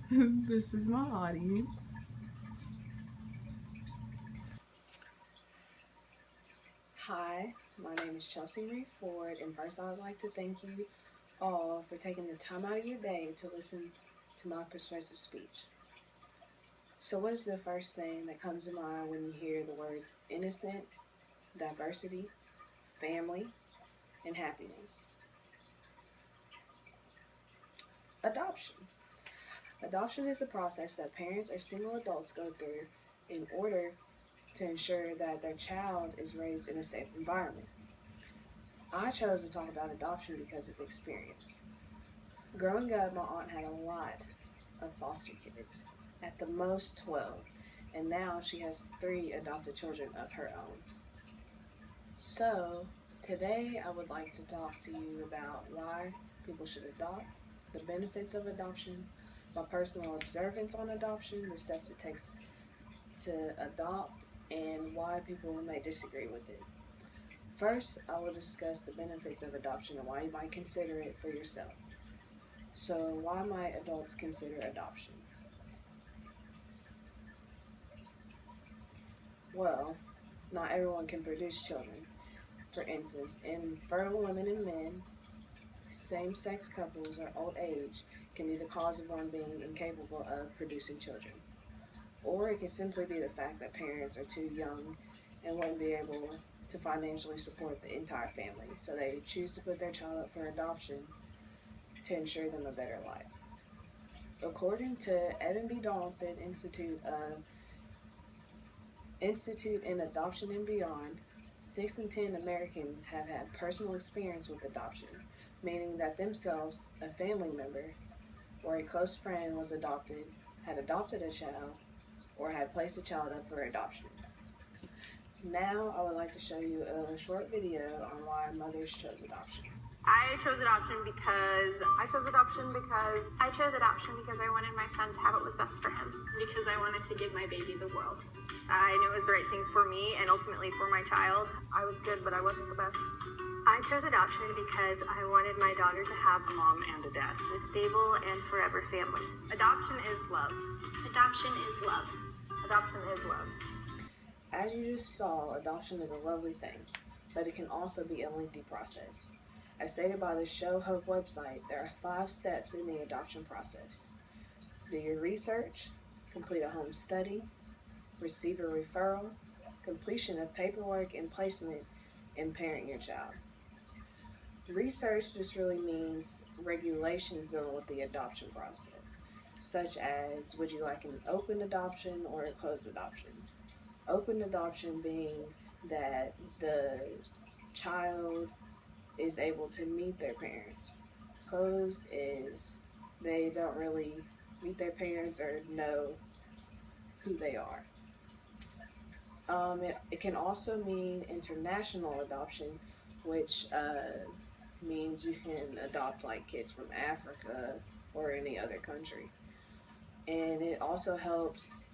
This is my audience. Hi, my name is Chelsea Reed Ford, and first I would like to thank you all for taking the time out of your day to listen to my persuasive speech. So, what is the first thing that comes to mind when you hear the words innocent, diversity, family, and happiness? Adoption. Adoption is a process that parents or single adults go through in order to ensure that their child is raised in a safe environment. I chose to talk about adoption because of experience. Growing up, my aunt had a lot of foster kids, at the most 12, and now she has 3 adopted children of her own. So, today I would like to talk to you about why people should adopt, the benefits of adoption, my personal observance on adoption, the steps it takes to adopt, and why people may disagree with it. First, I will discuss the benefits of adoption and why you might consider it for yourself. So, why might adults consider adoption? Well, not everyone can produce children. For instance, infertile women and men, same sex couples, or old age can be the cause of one being incapable of producing children. Or it can simply be the fact that parents are too young and wouldn't be able to financially support the entire family, so they choose to put their child up for adoption to ensure them a better life. According to Evan B. Donaldson Institute in Adoption and Beyond, 6 in 10 Americans have had personal experience with adoption, meaning that themselves, a family member, or a close friend was adopted, had adopted a child, or had placed a child up for adoption. Now I would like to show you a short video on why mothers chose adoption. I chose adoption because I wanted my son to have what was best for him. Because I wanted to give my baby the world. I knew it was the right thing for me and ultimately for my child. I was good, but I wasn't the best. I chose adoption because I wanted my daughter to have a mom and a dad, a stable and forever family. Adoption is love. Adoption is love. Adoption is love. As you just saw, adoption is a lovely thing, but it can also be a lengthy process. As stated by the Show Hope website, there are 5 steps in the adoption process. Do your research, complete a home study, receive a referral, completion of paperwork and placement, and parent your child. Research just really means regulations dealing with the adoption process, such as would you like an open adoption or a closed adoption? Open adoption being that the child is able to meet their parents. Closed is they don't really meet their parents or know who they are. It can also mean international adoption, which means you can adopt like kids from Africa or any other country. And it also helps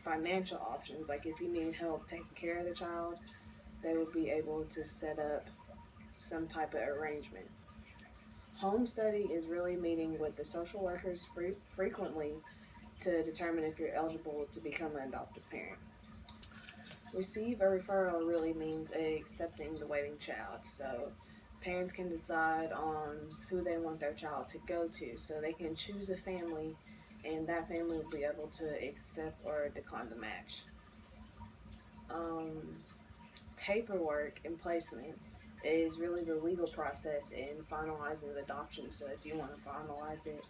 financial options, like if you need help taking care of the child, they would be able to set up some type of arrangement. Home study is really meeting with the social workers frequently to determine if you're eligible to become an adoptive parent. Receive a referral really means accepting the waiting child. So parents can decide on who they want their child to go to. So they can choose a family and that family will be able to accept or decline the match. Paperwork and placement is really the legal process in finalizing the adoption. So if you want to finalize it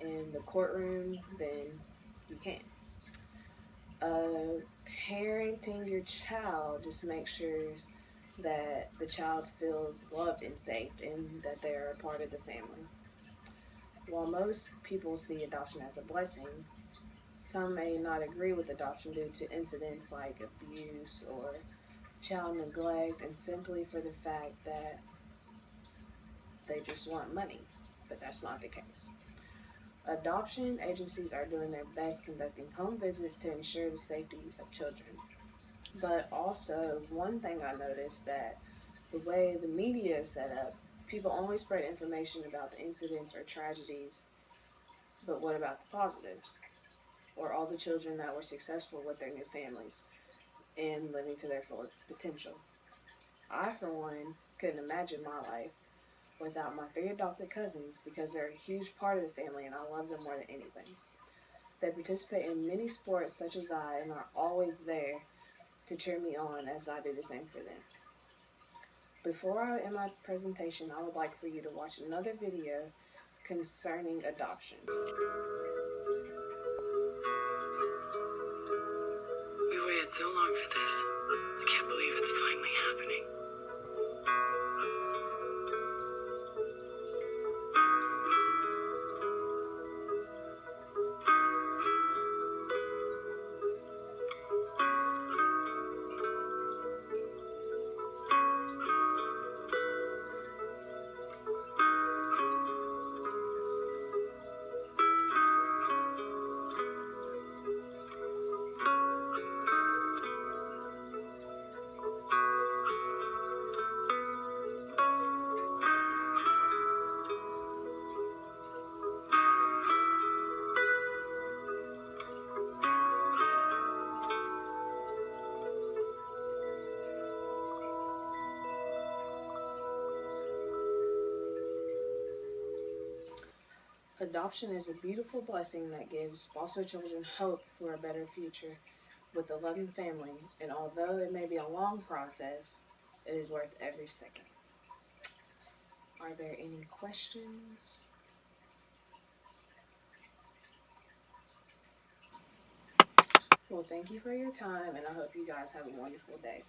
in the courtroom, then you can. Parenting your child just make sure that the child feels loved and safe and that they're a part of the family. While most people see adoption as a blessing, some may not agree with adoption due to incidents like abuse or child neglect, and simply for the fact that they just want money, but that's not the case. Adoption agencies are doing their best conducting home visits to ensure the safety of children. But also, one thing I noticed that the way the media is set up, people only spread information about the incidents or tragedies But what about the positives? Or all the children that were successful with their new families and living to their full potential? I, for one, couldn't imagine my life without my 3 adopted cousins because they're a huge part of the family and I love them more than anything. They participate in many sports such as I and are always there to cheer me on as I do the same for them. Before I end my presentation, I would like for you to watch another video concerning adoption. We waited so long for this. I can't believe it's finally happening. Adoption is a beautiful blessing that gives foster children hope for a better future with a loving family, and although it may be a long process, it is worth every second. Are there any questions? Well, thank you for your time, and I hope you guys have a wonderful day.